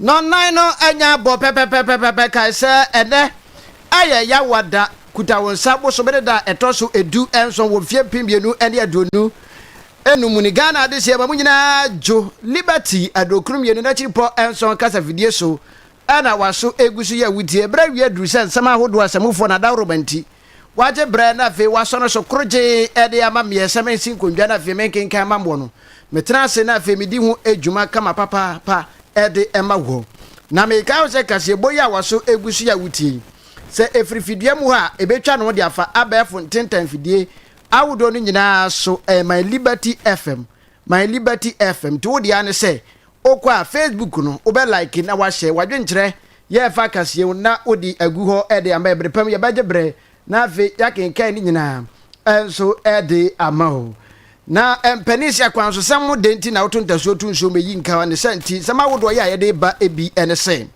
no nine no anya bo pepe kai se ene aye ya wada kuta won sabo so bede da etoso edu enso wo fie pimbienu ene adonu enu ni Ghana de se ba munyina jo liberty adokrum yenu na chiripo enso kasa video so ana waso egusu ya wutie bra wi aduru se nsama hodo asamufo na dawro banti waje bra na fe waso no so kroje ede ama me semensin kondwa na fe menkenkan mambo no metra se na fe medi hu ejuma kama papa pa ede ema wo na me ka se kase boya waso egusu ya wutie se efrifidie mu ha ebetwa no de afa abefo ntentan fidie awudo no nyina so my liberty fm to di ane se okwa facebook no obe like na wa share wadwenkyere ye fa kase na odi agu ho ede amba ebrepam ye bagebre na afi yakenkan ni nyina enso ede amaho na empanisia kwanso sam denti na wotontaso tunso meyi nka ne santi sama wodo ya ye de ba ebi ene se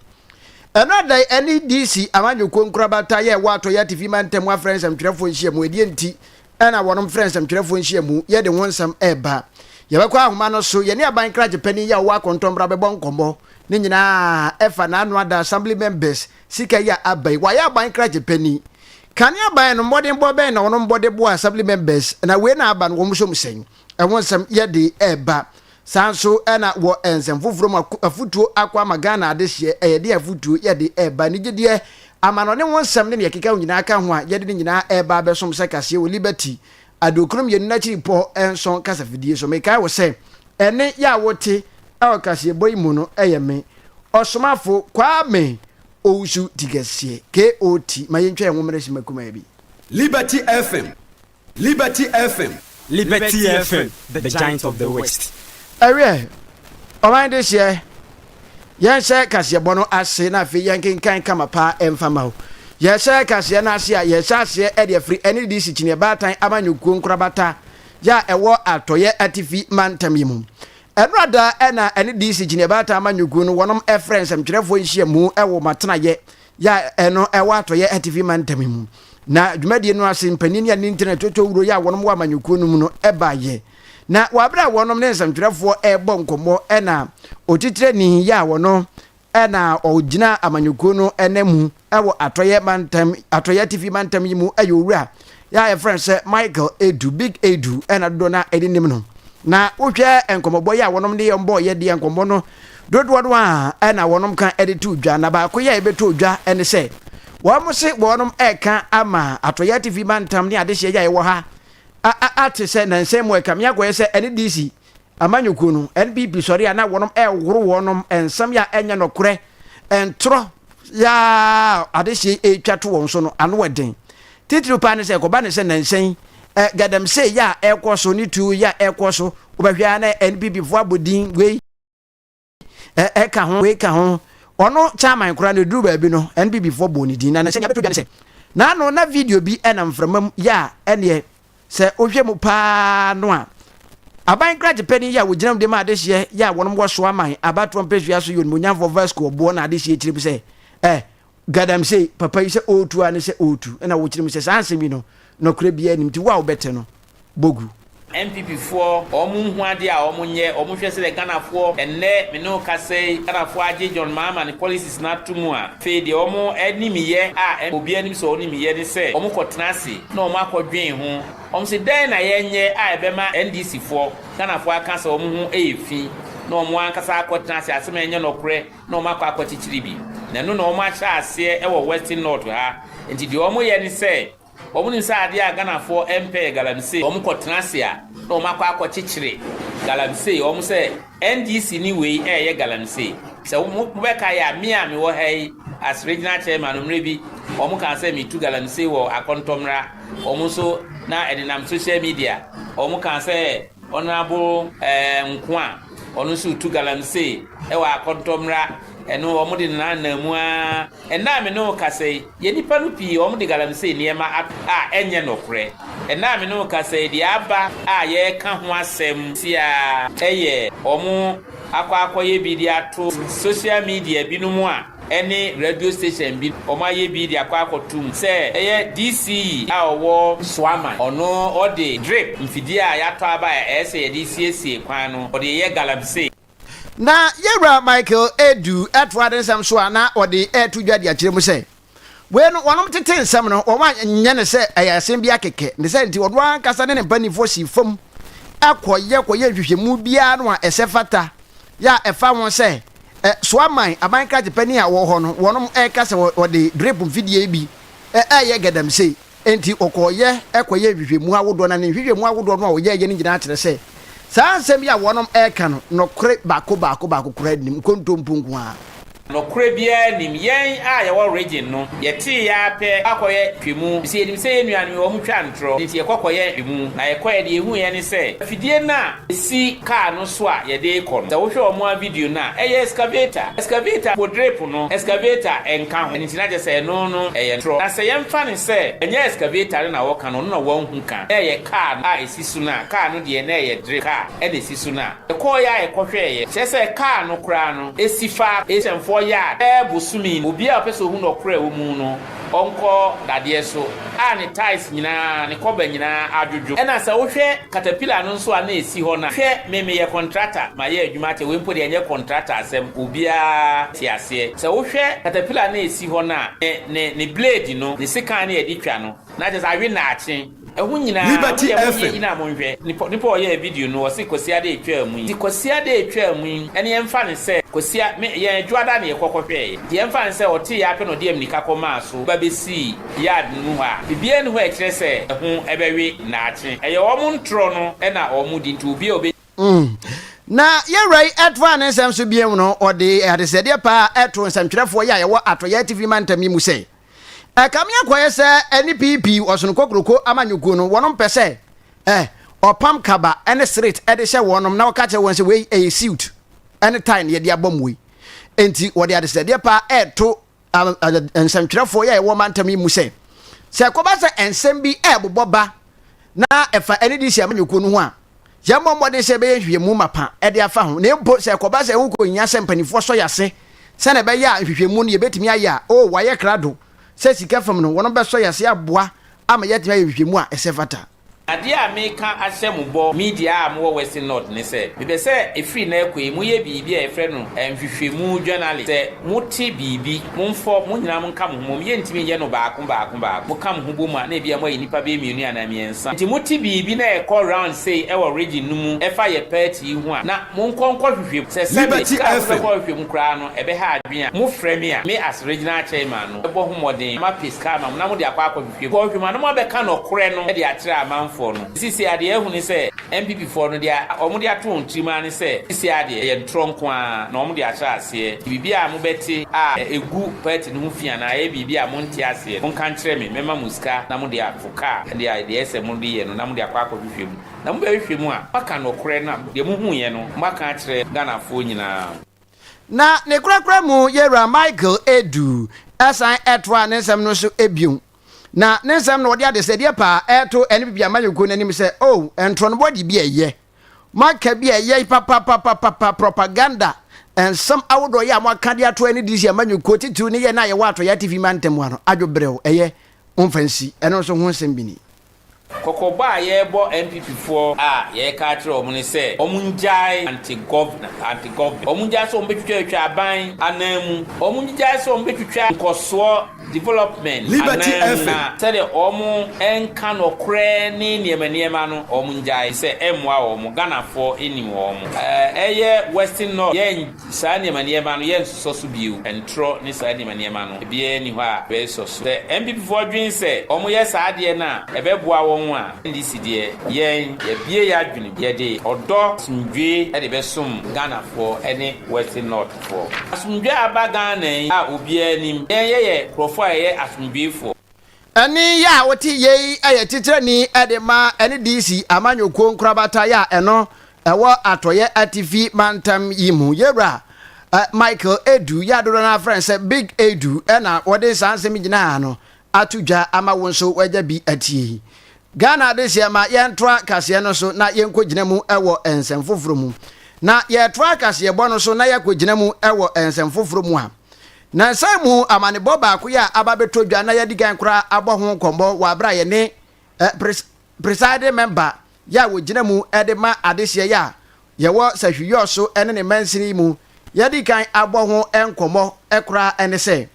another any DC amanyo konkrabata ye wato ya TV mantem wa friends am twerefo nhia mu edi enti ana wonom friends am twerefo nhia mu ye de wonsam eba ye bakwa ahoma no so ye ne aban kraje pani ya wa kontombra bebo nkombo ne nyina efa na anu ada assembly members sika ya abai wa ya aban kraje pani kan ya aban no modern bobe na wonom bode bo assembly members na we na aban wo muso musen e wonsam ye de eba sanso ena wo ensem fufuro afutuo akwa magana adehye eyede afutuo yede eba nigedie amano ne wonsam ne yakeka nyina aka ho a yede nyina eba besom sekase wo liberty adokrum yenu na chiripo enson kasa fidie so mekai wo se ene ya wote awakase boyimu no eyeme osomafo kwame owusu tigasie KOT mayentwa enwomere simakuma bi Liberty FM the giant of the west. Awe oman this year yan say kase bono ase na fe yankin kan kama pa emfama ho ye say kase na ase ye say ase e de free any this chine batan amanyuku nkrabata ya ewo atoye atifi mantamimu enrada ena any this chine batan amanyuku no wonom e friends am twerefo nhia mu ewo matena ye ya eno ewo atoye atifi mantamimu na dwumadie no ase mpanini ya internet toto wuro ya wonom wa amanyuku no mu no eba ye na wabra wonom ne nsamtwerefo ebo nkomo ena otitire ni ya wono ena ogina amanyuko no enemu ewo atoye TV mantam yimu ayowura ya friend say Michael Edu Big Edu ena dona edinim no na wohwe enkomobo ya wonom ne yombo ye de enkomo no dodo a ena wonom kan editu dwa na ba ko ya ebeto dwa ene say wamose wonom eka ama atoye TV mantam ne adehye ya ewo ha ate se na nsem we kam ya go se ene DC amanyuku no NPP sori ana wonom woro wonom ensam ya enya nokure entro ya adehye etwato won so no ano weden titru pa ne se ko ba ne se na nsen gadam se ya ekoso ni tu ya ekoso obahwa na NPP fo abodin we ka ho we ka ho ono chairman kura ne duru ba bi no NPP fo boni din na se ya beto dwa ne se na no na video bi enam framam ya ene se ohwe mu pa no a aban kraje pani ya woginam de ma adehye ya wonom wo so aman abato mpehwia so yon munyam for vasco bo na adehye chiri bi se gadam se papa yi se otu ane se otu na wo chiri mi se sansemi no kure bia nim ti wa obete no bogu MPP for omu ade a omu nye omu hwese le Ghana for enne me no ka say Ghana for age John Mahama ne policies na tumu a fe de omu enimiye a obi anim so onimiye ne se omu kotenase na omu akodwen ho omu se den na yenye a ebema NDC for Ghana for aka se omu ho efi na omu ankasa akotenase asema enye nokure na omu akwachichiri bi na no na omu acha ase e wo Western North ha enti de omu ye ne se omu nsa ade a Ghana for MP galamse omu kotenase a no makwa chichire galamse omu se NDC ni we ye galamse se omu beka ya mi wo hai as regional chairman omrebi omu kan se mi tu galamse wo akontomra omu so na edinam social media omu kan se honorable nkwa onu so tu galamse e wa akontomra eno omu de na namu a ena me no kase ye nipa no pi omu de galamse niema a enye nokure ena me no kase di aba a ye ka ho asem tia eye omu akwa ye bi di ato social media binumu a ene radio station bi omu aye bi di akwa tum se eye DC a owo swama ono ode drip mfidi a yato aba ese ye DCC kwan no ode ye galamse na yewra Michael Edu atwade nsam so ana ode etu dwade akire mu se we no wonom tete nsam no wo ma nya ne se ayasem bia keke ne se nti wodo ankasa ne mpanifo si fam akoye hwehwemu bia no a esefata ya efa won se so aman abanka tepani a wo ho no wonom ekasa wode drip video bi ye gadam sei enti okoye ekoye hwehwemu awodo na ne hwehwemu awodo no a wo ye ye ne nyina akyere se saa nsem ya wonom eka no kore bako kore nim kontompunku a no kure bia nim yen a ye wo region no ye ti ya pe akoye twemu se enim se enuanu wo mutwa ntro nti ye kokoye twemu na ye koye de ehu ye ne se fidie na si car no so a ye de ko no se wo hwe omo video na eye excavator for drape no excavator enka ho nti na je se no eye ntro na se ye mfa ne se enye excavator na wo ka no no wo hu ka eye car a esi su na car no de na eye drape car e de esi su na e ko ya e kohwe ye se car no kura no esi fa esemfo ya busumi obi a peso hu no kra wo mu no onko dade so a ne ties nyina ne koba nyina adwodwo e na sa wo hwe caterpillar no nso a na esi ho na hwe meme ye contractor ma ye adwuma te we mpo de enye contractor asem obi a ti ase sa wo hwe caterpillar na esi ho na ne blade no ne sika na ye di twa no na je sa we na achen ehu nyina ina monhwe nipo ye video no wose kosia de etwa mu ti kosia de etwa mu ene ye mfa ne se kosia ye dwada ne yekokohwe ye mfa ne se oti ya pe no de amnika koma so ba besi yard nu ha bibie nu ha ekire se ehu ebewe na ache eye wo ntro no na o di ntu obi obi na yerai atwa ne nsam so biem no ode adesede pa eto nsamtwerefo ya ye wo atoya TV mantam yi mu se akamia kwaye se NPP osun kokroko amanyugo no wonom pese opam kaba ene street ede hye wonom na waka che won se we a suit anytime ye dia bomwe enti wode adesede pa eto nsamtwerefo ya ye wo mantam yi mu se koba se ensem bi eboboba na efa ene di hye amanyugo no ho a yammo mode se be hwehwemu mapa ede afa ho ne mpo se koba se wuko nya se mpanifo so yase se na be ya hwehwemu no ye betimi aya waye krado se sika fam no wono be so yase aboa ama yetima hwehwemu a esefata ade a meka ahyembo media am wo Western North ne se be se efri na ekwe mu ye bibi a efre no hwehwemu journalist se muti bibi mumfo munyina monka mo ye ntimi ye no baako mo kam ho bomu na bia mo nipa be mienu ana miensa nti muti bibi na e call round say e wo region no mu e fa ye party hu a na monkonkɔ hwehwemu se se be ka ko hwehwemu kra no e be ha adwen a mo frɛ me a me as regional chairman no e bo ho modern ma piska ma na mo de akwa hwehwemu ko hwehwemu na mo be ka no kore no e de atre amanfo no sisi ade ehu ni se MPP for no dia omo dia to ntrima ni se sisi ade ye ntronko a na omo dia kya ase bibi a mo beti a egu party no hu fia na e bibi a mo nti ase mo kan kire me mema muska na mo dia fuka dia de ese mo di ye no na mo dia kwa hwehwemu na mo be hwehwemu a maka no kore na de mo hu ye no maka kire Ghana fo nyina na ne kura mu yera Michael Edu asan etwa ne nsam no so ebiun na nensam no wode adesede pa eto ene bibia mayoko nanim se entro no body bi eye maka bi eye papa propaganda and some awodo ya maka de ato ene disi amanyoko titu ne ye na ye wato ya TV mantem ano adwobrɛw eye omfansi eno so ho nsem bini kokoba ye bo MPP for ye ka kire omo ne se omunjai anti-government omunjai so ombetwetwa aban anamu omunjai so ombetwetwa nkoso development Liberty na tell omo enka no kre ni niema no omunjai se emwa omo Ghana for enim omo eye Western North ye sa niema no ye so biu entro ni sa niema no bia ni ho a be so the MPP for dwin se omo ye sa ade na ebeboa ndisi de yen ye bie ya adwene ye de odo sumdwe e de besom Ghana for any Western North for asumdwe aba Ghana a obi anim ye profile ye asumdwe for ani ya woti ye aye titrani e de ma ene DC amanyoko nkrabata ya eno ewo atoye atifi mantam yimu yebra Michael Edu ya do na friend Big Edu na wode sansem gina no atudwa ama wonso waja bi atie Ghana desi ama yentra kase no so na yenkogina mu ewo ensem foforo mu na yetra kase bo no so na yakogina mu ewo ensem foforo mu a na nsaimu amane boba akoya ababetodwa na yadigan kra abo ho kombo wa bra ye ne presiding member ya wogina mu edema adehye ya yɛwɔ sahwiyɔ so ɛne ne mansini mu yɛdi kan abɔ ho nkɔmmɔ ɛkora ɛne sɛ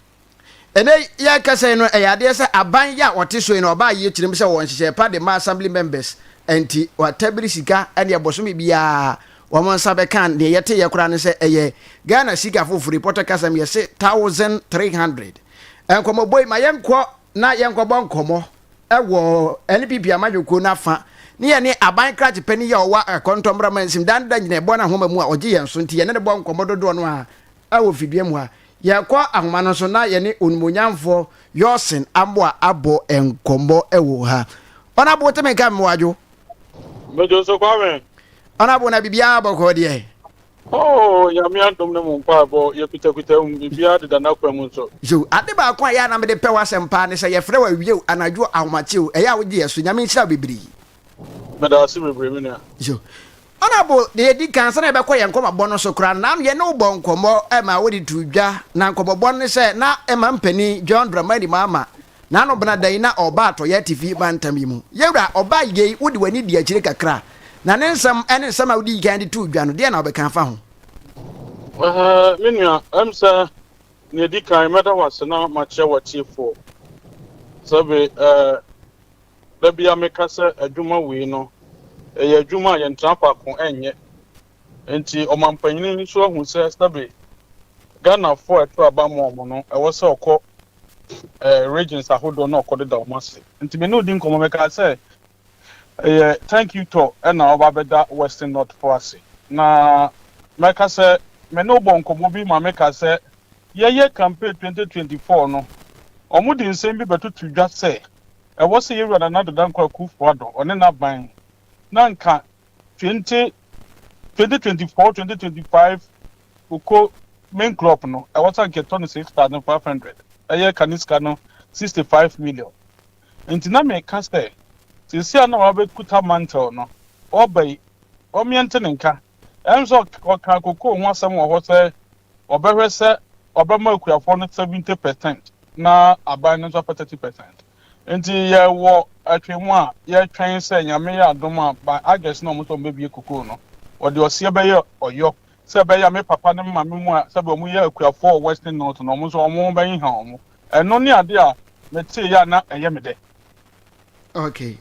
ɛnɛ yɛkasa no ɛyɛ adeɛ sɛ aban yɛ a wɔte so yi no ɔbaa yɛ kyerɛm sɛ wɔn hyehyɛ pa de ma assembly members ɛnti watabiri sika ɛne ɛbɔsome biara wɔn nsa bɛka deɛ yɛte yɛ kora ne sɛ ɛyɛ Ghana sika foforɔ pɔtɔ kasam yɛse 1300 nkɔmmɔbɔ yi ma yɛnkɔ na yɛnkɔbɔ nkɔmmɔ ɛwɔ NPP amadwoko no afa ne yɛ ne aban krakye pani yɛ ɔwɔ akɔntɔmmra mansim danda nyina ɛbɔ no ahoma mu a ɔgye yɛn so nti yɛne ne bɔ nkɔmmɔ dodoɔ no a ɛwɔ fidua mu a yɛkɔ ahoma no so na yɛne onumonyamfoɔ Yɔsen Amboa abɔ nkɔmmɔ ɛwɔ ha ɔnabo teme ka mmoadwo mejo so kwame ɔnabo na bibia bɔkɔ deɛ oh ya mi andom ne mo mpa bo ye kuta bibia de dana kwa mu so jo ade ba ko ya na me de pɛ wasɛmpa ne sɛ yɛfrɛ wa wie anadwo ahomakyew ɛyɛ a wogye yɛso nyame nhyira bibiri me da ase bebre me na jo ɔnabo de di kan sɛ na ɛbɛkɔ yɛn nkɔmɔ bɔ no so kora na yɛ no bɔ nkɔmɔ ɛma wodi tudwa na nkɔmɔ bɔ ne sɛ na ɛma mpani John Dramani Mama na no bena dan na ɔba atɔ yɛ TV bantam yi mu yɛwura ɔba yei wodi wani di akyire kakra na ne nsɛm ɛne nsɛm a wodi kan de tudwa no deɛ na ɔbɛka fa ho menua amsa ne di kan meda wase na ma kye watifo sabe da bia meka sɛ adwuma wei no ɛyɛ adwuma yɛ ntrapa ko enye enti ɔmampanyini nso ahu sɛ sabe Ghana for eto aba mo no ɛwɔ sɛ ɔkɔ regions ahodo na ɔkɔ deda ɔmase enti me no di nkomo meka sɛ thank you to ɛna ɔba bɛda Western North for ase na meka sɛ me no bon komo bi ma meka sɛ ye campaign 2024 no omo di nsɛm bi bɛtoto dwa sɛ ɛwɔ sɛ yɛwura na deda nkwa kufo ado ɔne na ban na nka 2024-2025 uko main crop no ɛwɔ sɛ nke ton 6500 ɛyɛ kaniska no 65 million nti na meka sɛ sisia na wabɛkuta mantle no ɔbai ɔmiɛnte ne nka ɛnso ɔka koko ho asɛm wɔ hɔ sɛ ɔbɛhwɛ sɛ ɔbɛma akuafo no 70% na aban no nso 30%. Nti yɛwɔ atwemu a yɛtwɛn sɛ nyame yɛ adom a ba agɛs na ɔmo sɛ ɔmbɛbie koko no ɔde ɔseɛ bɛyɛ ɔyɔ sɛ bɛyɛ me papa ne mama mu a sɛ ɔmo yɛ akuafo wɔ Western North na ɔmo nso ɔmo bɛyi ha ɔmo ɛno ne ade a mete yɛ na ɛyɛ me dɛ. Okay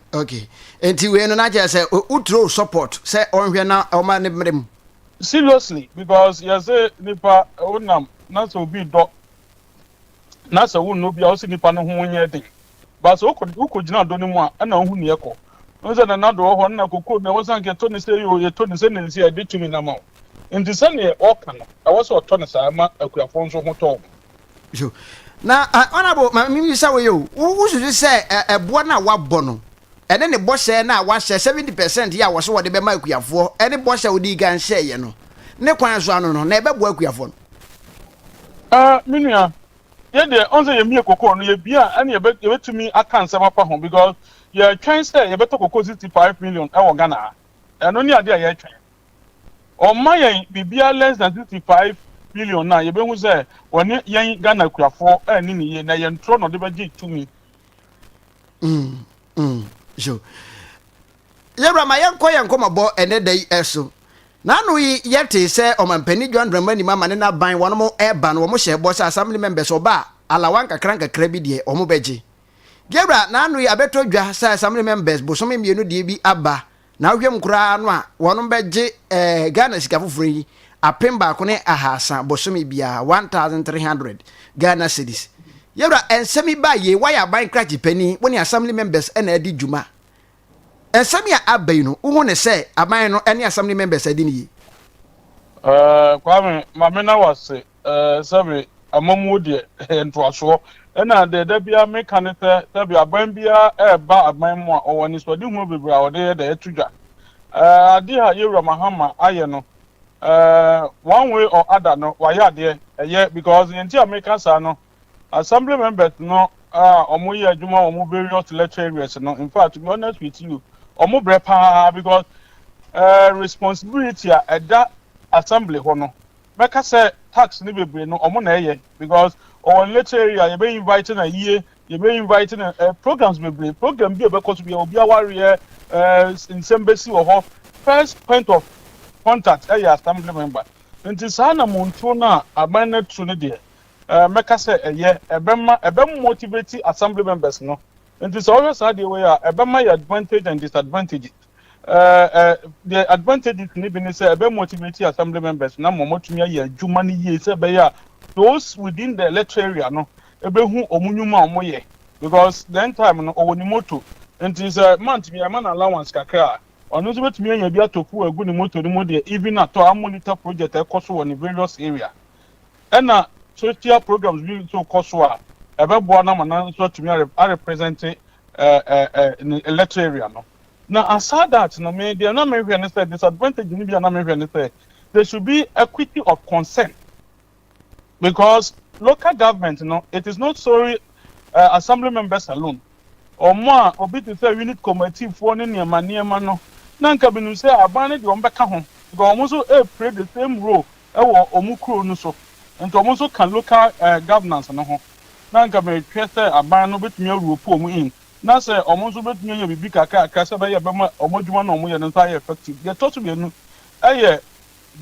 enti we no na kyerɛ sɛ utro support sɛ ɔnhwɛ na ɔma ne mmerem seriously because yes nipa onam na so bi do na so won no bia o si nipa no ho nyɛ den ba so uko gina do ne mu a na hu ne yɛkɔ no se na do ho na kokoo na wosan ke to ne se yo ye to ne se ne se ya de tumi na ma nti se ne ɔka no ɛwɔ so ɔtɔ ne sa ma akuafo nso ho tɔ so na honorable ma mi sa we yo wo susu sɛ ɛboa na wabɔ no ɛne ne bɔhyɛ na wahyɛ 70% ya wɔ so wɔde bɛma akuafo ɛne bɔhyɛ wodi gan hyɛ yɛ no ne kwan so ano no na ɛbɛboa akuafo no minua ye de onse ye mie kokoo no ye bia ane ye betumi aka nsɛm apa ho because ye twɛn sɛ ye beto kokoo 65 million ɛwɔ Ghana ɛno ne ade a ye twɛn ɔma yɛn bibia less than 65 million na ye behu sɛ wɔne yɛn Ghana akuafo ani ne ye na ye ntro no de bɛgye tumi so yɛbra ma yɛnkɔ yɛnkɔmɔbɔ ɛnɛ da yi ɛso na no yi yɛte sɛ ɔmampani John Dramani Mama ne na ban wɔn mo ɛba no wɔn hyɛ bɔ sɛ assembly members ɔba alawan kakra bi deɛ wɔn bɛgye yɛbra na no yi abɛtɔ dwa sɛ assembly members bosome mmienu deɛ bi aba na ahwɛm koraa no a wɔn bɛgye Ghana sika foforɔ yi apem baako ne ahasa bosome bia 1300 Ghana cedis yɛbra ensɛmi ba ye wayɛ aban krakye pani wɔne assembly members ɛna adi dwuma ensɛmi a abai no wo ne sɛ aban no ɛne assembly members adi ne yi kwame mamena wase sabe amamu de ntoaso ɛna de da bia meka ne sɛ sabe aban bia ɛba aban mu a ɔwɔ ni so de hu bebre a ɔde yɛ da etudwa ade a yewura mahama ayɛ no one way or other no wayɛ ade ɛyɛ because yenti a meka sa no assembly members no omo ye adwuma omo various lecture areas no in fact to be honest with you omo brepa because responsibility at that assembly ho no meka say tax ni bebre no omo na eye because on lecture area you be inviting a year you be inviting programs bebre program bi obekọ to be obi aware in sembesi ho first point of contact assembly member nti saa na monto na aban na tru ne de meka say ebem motivate assembly members no nti so always saa de way ebema your advantage and disadvantage the advantage ni bi ni say ebem motivate assembly members na momotumi aye adwuma ni ye say be ya those within the electoral area no ebehu omunyuma omoye because then time no owoni moto nti say month bi am na allowance kakra ono so betumi anya bi atoku agu ni moto ni mo de even at a monitor project ekoso on various area na social programs bi so koso a ebebo na mana so tumi represent electoral area no now aside that no me they na me hwe say disadvantage ni bi na me hwe say there should be equity of consent because local government no it is not sorry assembly members alone omo obi to say unit committee for ne niema no nanka binu say abane de ombeka ho because omo so play the same role ewo omukuro no so nti omo so can local governance no ho nanka me twe say abane no betumi awuopo omo in na say omo so betumi anya bibi kaka say be ye be ma omo dwuma na omo ye no say effective ye to be nu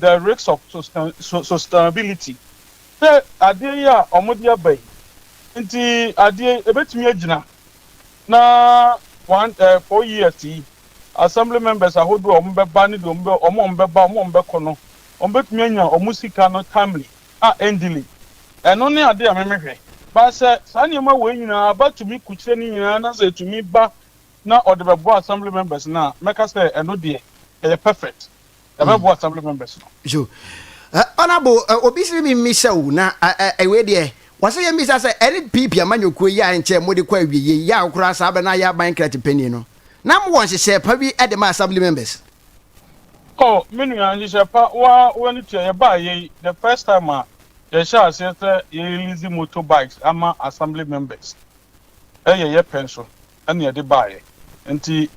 the risks of sustainability say ade ya omo de abai nti ade ebetumi agina na 4 years assembly members ahodo ombeba ni do ombeba ombeko no ombetumi anya omusika no timely endily eno ne ade amemehwe ba se sane ma we nyina abatumi kuchire ni nyina na se tumi ba na odebebo assembly members na meka say eno de perfect ebebo assembly members no jo honorable obisi mi misau na ewe de wase ye misa say LPP amanyokuo ya enche mode kwa wiye ya okura sa ba na ya ban credit penny no na mo won hye pa bi e de ma assembly members menu ya hye pa wa ni tie ba ye the first time they shall say ye release motorbikes ama assembly members ye pension and ye de ba ye nti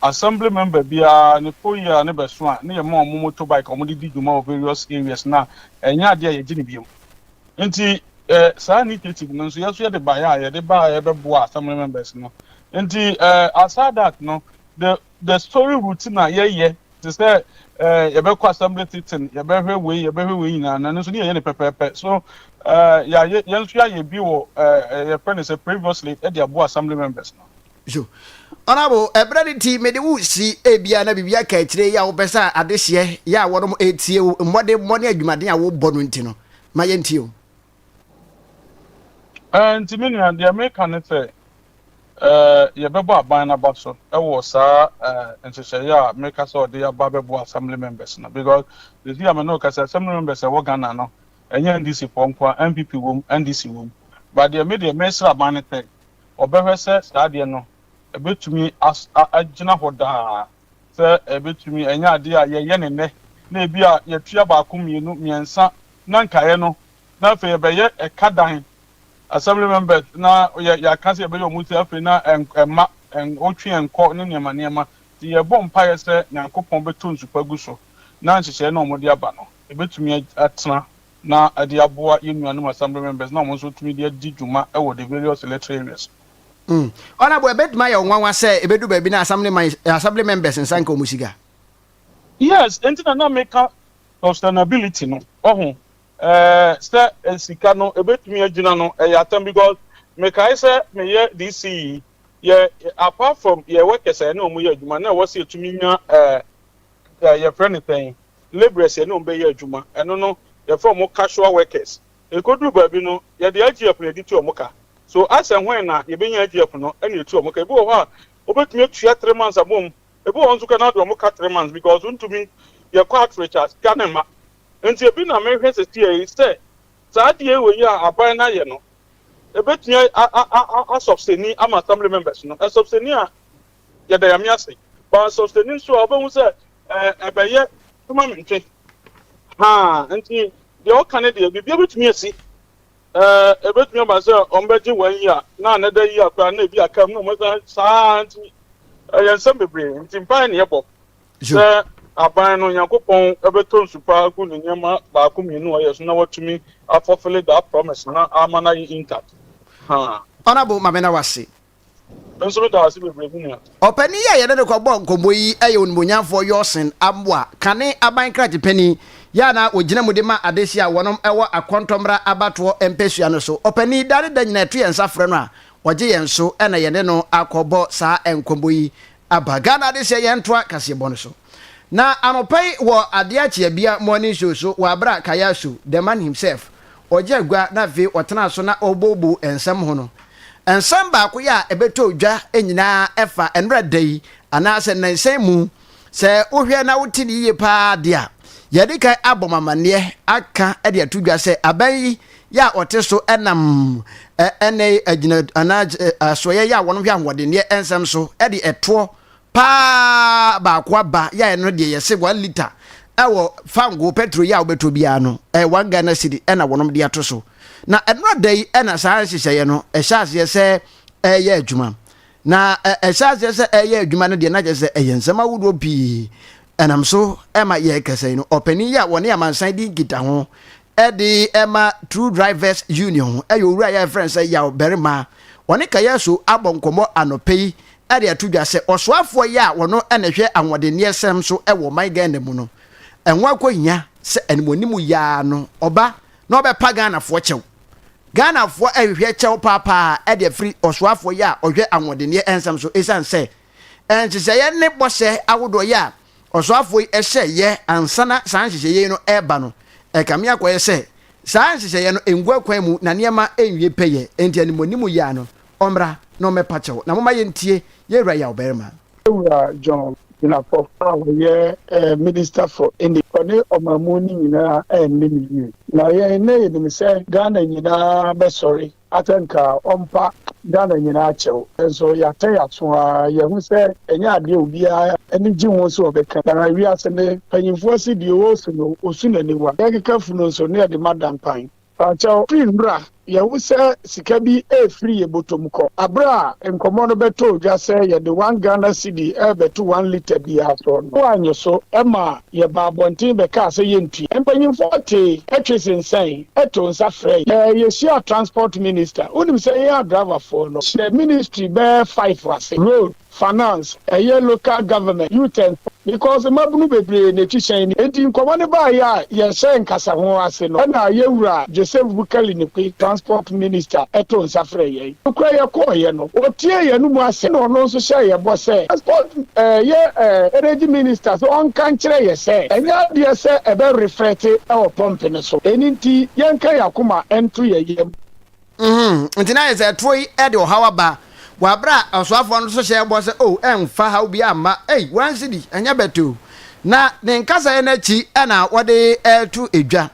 assembly member bia ne poya ne beso a ne ye ma motorbike omo di dwuma of various areas na enya ade ye gine biem nti saa initiative no so yaso ye de ba ye de ba ye bebo assembly members no nti aside that no the story routine ye to say ye be kwa assembly sitting ye be hwe na no so ne ye pepepe so ye nso ye bi wo ye friend say previously e de abo assembly members no jo honorable ebredity me de wu si ebia na bibia ka kire ya wo pesa adehye ya wonom etie mmode adwumaden a wo bɔ no nti no ma ye ntie o nti me nua de America ne say ye bebo aban na baso e wo saa nhyehyɛ ya America so de ya ba bebo assembly members na because the dia me no ka say assembly members e wo Ghana no enye NDC for nkwa MPP wom NDC wom but the media mesra aban ne say obehwe say saa de no ebetumi agina hoda se ebetumi enya ade a ye ne na ebi a ye tua ba akomienu miensa na nkae no na fe ye be ye ekadan assembly members na ya kan se be yo muti afi na emma otwe enko ne niema ti ye bom pa ye se nyankopon beto nsupa gu so na nhyehyɛ na omode aba no ebetumi atena na ade aboa yenuanu assembly members na omo so tumi de di dwuma e wo the various electoral areas honorable ebetuma ya nwanwa say ebedu ba bi na assembly members nsanka omusiga yes entina na make sustainability no say sika no ebetumi agina no yatam because make I say me ye DC ye apart from ye workers na omu ye adwuma na wo se etumi nya ye friend thing laborers na ombe ye adwuma eno no ye from casual workers e kodu ba bi no ye de agf na editi omuka so as and when na ye benya agf no ene etu omuka ebi wo ha obetumi atua 3 months abom ebi wo nso ka na do omuka 3 months because untumi ye quite richard kanema nti ebi na mehwe sestie say saadie we ya aban na ye no ebetumi a subsidy ama assembly members no a subsidy a ye da yame ase ba subsidy so obehu say ebeye tuma mentwe nti de o kan de bi ebetumi asi ebetumi ba say ombeji 1 year na another year kwa na ebi aka no mo sa nti yensem bebre nti mpa ne ye bo aban no yakopon ebeto nsupa ku ne nyama ba ku mienu o yeso na watumi afofele that promise na amana intact honorable mamena wase nso me da ase bebre hu opani ya ye de ko bo nkombo yi aye onimonyafo yosen amboa kane aban krati pani ya na ogina mu de ma adesi a wonom ewo akontomra abato empesua no so opani dare da nyina to yensa frɛ no a oje yenso ena ye ne no akobo saa enkombo yi abaga na adesi ye ntoa kase bo no so na anopai wo ade ache bia morning show so wa bra kayasu the man himself oje agua na ve otena so na obobu ensam ho no ensam ba ko ya ebeto dwa enyina efa enra dai ana se nansan mu se ohwe na wotini ye pa dia yedi kai abomamane aka e de atudwa se aban yi ya ote so enam ene agina ana asoye ya wono hwe ahwode ne ensam so e de eto pa ba kwa ba ya eno de yese 1 liter ewo fango petrol ya obeto bia no 1 Ghana cedi ena wonom de ato so na enra dai ena saa hyehyeye no ehyaase se eye adwuma na ehyaase se eye adwuma no de na je se eyensama wudo bi enam so ema ye kese no opani ya woni amansan di gita ho edi ema True Drivers Union eyo wura ya friend say ya berima woni kaya so abonkomo anopei edi atudwa se osoafo ya wono enehwe anwode ne esem so ewo my Ghana mu no enwa konya se enimonimu ya no oba na obepa Ghana fo chew Ghana fo ehwe chew papa edi free osoafo ya ohwe anwode ne ensem so esan se enchise ne bose awodo ya osoafo ehye ye ansana sanhye ye no eba no ekamia kwa se sanhye ye no engwa kwan mu na niema enwie peye enti animonimu ya no omra no mepa chew na moma ye ntie ye wura ya oberma John for Minister for India. Omamuni na nimi. Na ye ne ni say Ghana nyina be sorry. Atanka ompa Ghana nyina achew. So ya tey aso ye hu say enya ade obi a eni ji won so obeka. Na wi ase ne panyimfo si de wo so no osu na niwa. Ye kekafu no so ne de madam pan. Achew finbra ye hu say sika bi free ye botom ko. Abra enkomo no beto dwa say ye de 1 Ghana cedi beto 1 liter bi aso no. Anyo so ema ye ba bontin be ka say ye ntu. Empanyimfo te etwesensan eto nsa frey. Ye share transport minister. Unim say ye driver for no. The ministry be 5 wase. Road, finance, local government, youth and because mabunu bebre na twishan enti nkomo ne ba ya ye hye nkasa ho ase no na ye wura Joseph Bukali ne transport minister eto nsafre ye okra ye ko ye no otie ye no mu ase no no so hye ye bo se transport energy minister so on kan kire ye se enya de se e be reflect e o pump ne so enti ye nka yakoma ento ye yem enti na ye se troi e de hawa ba wabra osoafo no so hye bo se oh emfa ha obi ama wansidi enya beto na ne nkasa ye na chi na wode etu edwa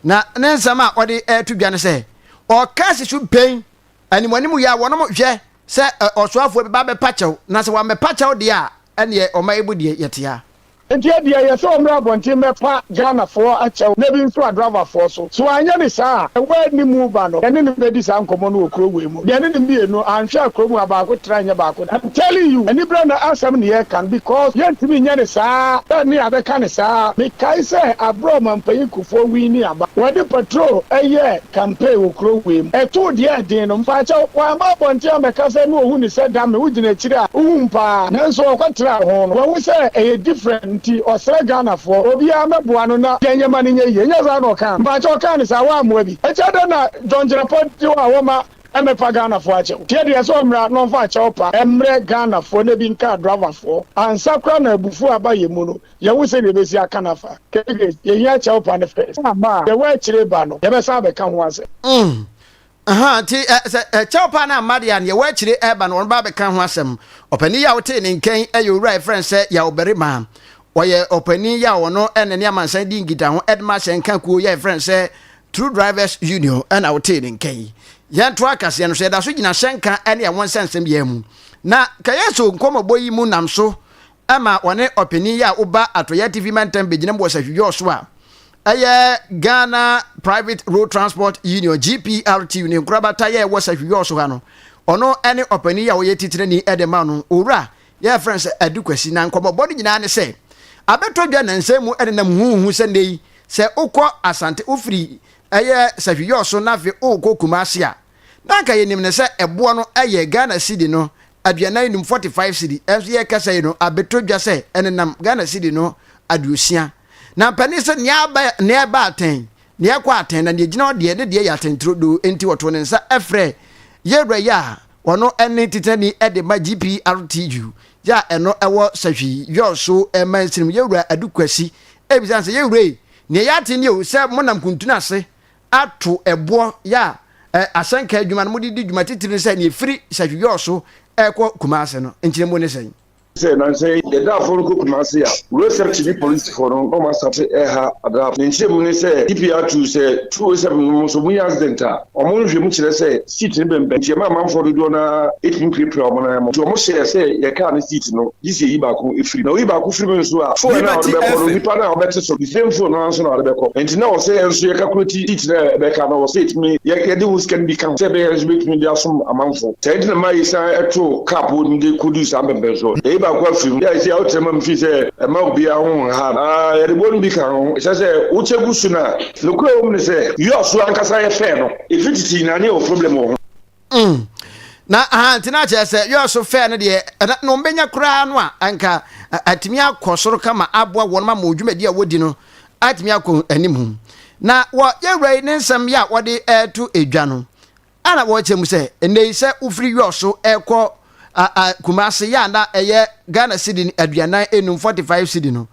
na ne nsama wode etu dwa ne se o kasi su pen animonimu ya wono mo hwe se osoafo be ba be pachew na se wa me pachew de a ene o ma ebu de yetia enti dia ye so omra bontin mepa Ghana for achew na bi nso driver for so anya ni saa we ni mu ba no ene ni be di saa nkomo no okro we mu ene ni bi enu anhwe akro mu abako tranya bako I'm telling you any brand asem ne ye can because ye ntimi nya ni saa ni abeka ni saa me kai say abro mampanyi kufo wi ni aba we di patrol eye campaign okro we mu eto dia den no mfa achew wa ma bontin ameka say no ohu ni say da me wugina kire a ohu mpa na nso okwatra ho no we say eye different osere Ghana for obi ameboa no na yenyema ne nye za no kan ba cho kan sa wa mo bi e chada na donjera poti wa woma emepa Ghana for ache tie de so mra no fa ache opa emre Ghana for ne bi nka driver for ansakra na abufu abaye mu no ye wo se de besi aka na fa keke ye ya ache opa ne first ama ye wa chire ba no ye be sa be kan ho ase ti chopa na Marian ye wachire eba no ba be kan ho asem opani ya wote ne nkan ayo right friend say ya oberima oye opani ya wono ene ne amansan di ngita ho edma shenkan ku ye friend say True Drivers Union and wote ne nkan yan to akase no so da so gina shenkan ene ya won sensem ye mu na kayeso nkomo boyi mu nam so ama wone opani ya uba atoya TV mantam begina mo sahwiyo so a Ghana Private Road Transport Union GPRT Union krabata ye wasahwiyo so ha no ono ene opani ya woye titire ni edema no owura ye friends adukwasi na nkomo body nyina ne se abeto dwa na nsemu ene na huhu se nei se ukọ asante ufiri sahwiyo so na fe ukọ kumase a na ka yenim ne se ebo no Ghana cedi no aduanan num 45 cedi enso ye kasa yi no abeto dwa se enenam Ghana cedi no aduosia na pani se ne ba aten ne akwa aten na ne gina ode ne de ya atentro do enti woto ne nsa efre yewra ya wono ene titani ede ma GPRTU ya eno ewo sahwi yoso emansirim yewra adukwasi ebisan se yewra ne ya aten ne o se monam kuntuna se ato ebo ya asanka adwuma no mudi dwuma titiri se ne firi sahwi yoso eko kumase no enchiremo ne sen say na say the da for ko kumase ya research the police for no ma start ha ada enchiremo ne say DPR2 say 207 so mu accident a omo nhwe mu kire say seat ne bembe enchirema man for do na 18 prepare omo na mo to mo say ye ka na seat no this yi ba ko efiri na yi ba ko firi me so a phone na be ko ni pa na obete so the same phone na so na be ko enti na o say enso ye ka kwati seat na be ka na o say it me ye de wus can be can say be enso be me dia so amanfo enti na mai say eto cap wo ndi kudu sa bembe so ba kwa film ya isi outema mfi se ma obi ahun ha ya de bonu bi kan se uche su na lokro o mne se yo so ankasa ye fe no ifititi na ne o problem o na tina che se yo so fe no de no mbenya kura no a anka atimi akosoro kama aboa won ma odwumadi a wodi no atimi akọ anim na wo yewrai ne nsam ya wode to edwa no ana wo chemu se enei se ufiri yo so ekọ kumase ya na eye Ghana cedi aduanan enum 45 cedi no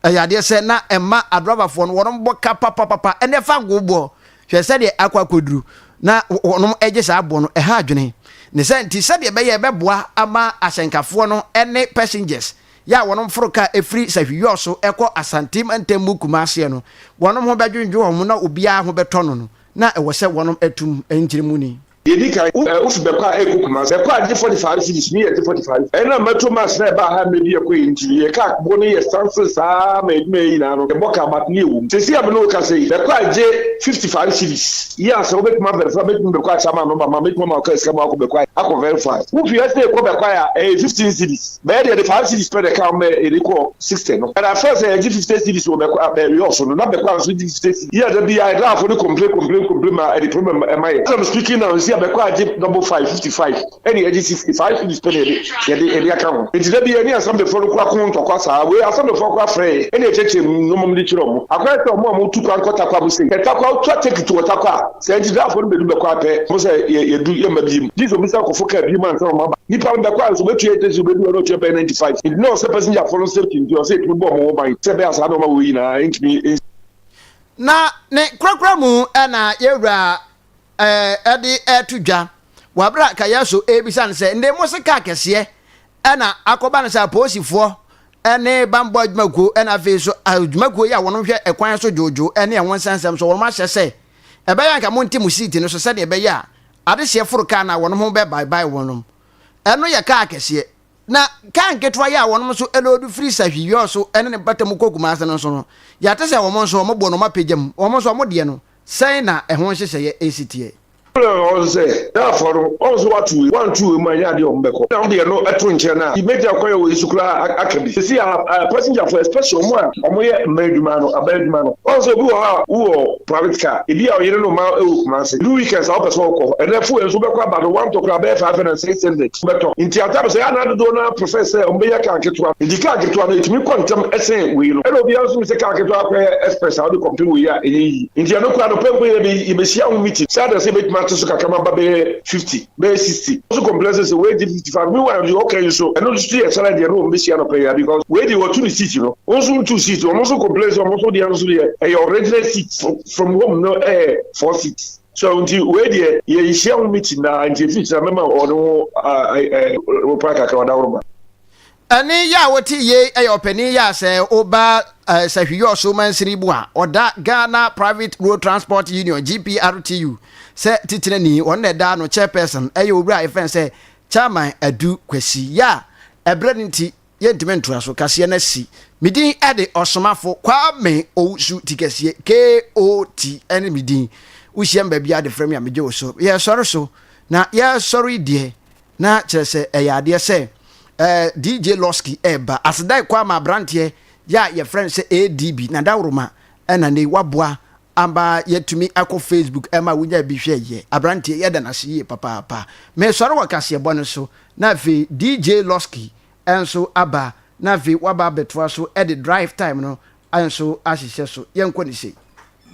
ayade se na emma adrobafo no wonom boka papa ene fa gobo hwe se de akwakoduru na wonom eje sa abo no ha adwene ne se nti se de beye beboa ama asenkafo no ene passengers ya wonom foroka efri sahwiyo so ekọ asante mantembu kumase no wonom ho bedwendwo ho na obia ho betono no na ewo se wonom etum enjirimu ni yedi kai ufu be kwa ekukuma be kwa 45 cities ni 45 ena metro mass na ba ha mebi ekọ injiri ye ka bo ni ye stances sa me na no bo ka bat ni ewu sesi am no ka sei be kwa je 55 cities ya so be kuma verify be kwa chama no ba ma be kuma ka ska ma ko be kwa akọ verify ufu ye say ko be kwa ya 15 cities be de 5 cities per the ka me eriko 60 no and at first 50 cities wo be kwa be yo so no na be kwa 50 cities ya da bi I draft for the complain ma the problem am I am speaking now bekwa je number 555 any age 65 in Spain ye account it dey be any asam be for kwa kun to kwa sa we asam be for kwa free any cheche no mom di chiro mo akwa to mo tu kwa nkota kwa mo se eta kwa to take to wata kwa se ndi da for be du bekwa pe mo se ye du ye mabim this o misa ko foka bi man so ma ba ni pa bekwa so betu ye tezu be du no to 95 it no se passenger follow safety ndio se tu bo mo ba se be asa no ma we na intimi na ne krakra mu na yewra edi etudwa wabra kayaso ebisan se nde musika kese na akoba na sa posifo ene bambo adwumako na feso adwumako ya wono hwe ekwan so jojo ene enwon sansam so wono ma hyese ebe ya nka monti musiti no so se de ebe ya ade hye furuka na wono ho be bye wono eno ya ka kese na kan ketwa ya wono so elodu free sahwiyo so ene ne batamu kokuma ase no so no ya tese womo so mo bo no mapejam womo so mo de no say na ehon hyehye ye ACTA on say therefore also what we want to manya de ombeko now dey no eto nche na imagine akoye we sukura akabi see a passenger for special mo a omo ye meduma no abeduma no also bi wo private car e bi a oyere no ma ewu kuma say do weekends how person ko and therefore enso be kwa about 1 to grab 500 beto inti atab say ana do na professor ombe ya ka ketwa indika ketwa no itimi kwantem esen we no elo bi anso say ka ketwa akoye express how do compare we ya eyi inti ano kwa no pembo ye be sia ho meeting say that say be so kakama babe 50 be 60 so complexes we did 55 we were okay so and no street salary there no be sia no pay because we dey what to seat you know also 2 seats almost complex almost the answer there your original seat from home no 4 seats so until we dey ye share meeting na until fit remember or no park akawada urba ani ya woti ye openi ya se oba sahwiyo so mansiribu a oda Ghana Private Road Transport Union GPRTU se titirani wonne da no chairperson owura efen se chairman adu kwasi ya ebreniti ye ntiment aso kase na si midin ade osomafo kwame owusu tikese KOT ene midin wuhiem ba bia de frame ya meje wo so ye sori so na ye sori die na chese eyade se DJ Losky eba asedai kwa ma brantie ya ye friend se ADB na dawroma ena ne waboa amba yetumi akɔ Facebook ɛma wonya bi hwɛ yɛ abrante yɛda na se yie papa me sɔre wɔ kaseɛ bɔ no so na fe DJ Losky enso aba na fe waba betoa so e the drive time no enso ahyehyɛ so yɛnkɔ ne sei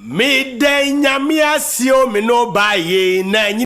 Me de nyame asio me no ba ye na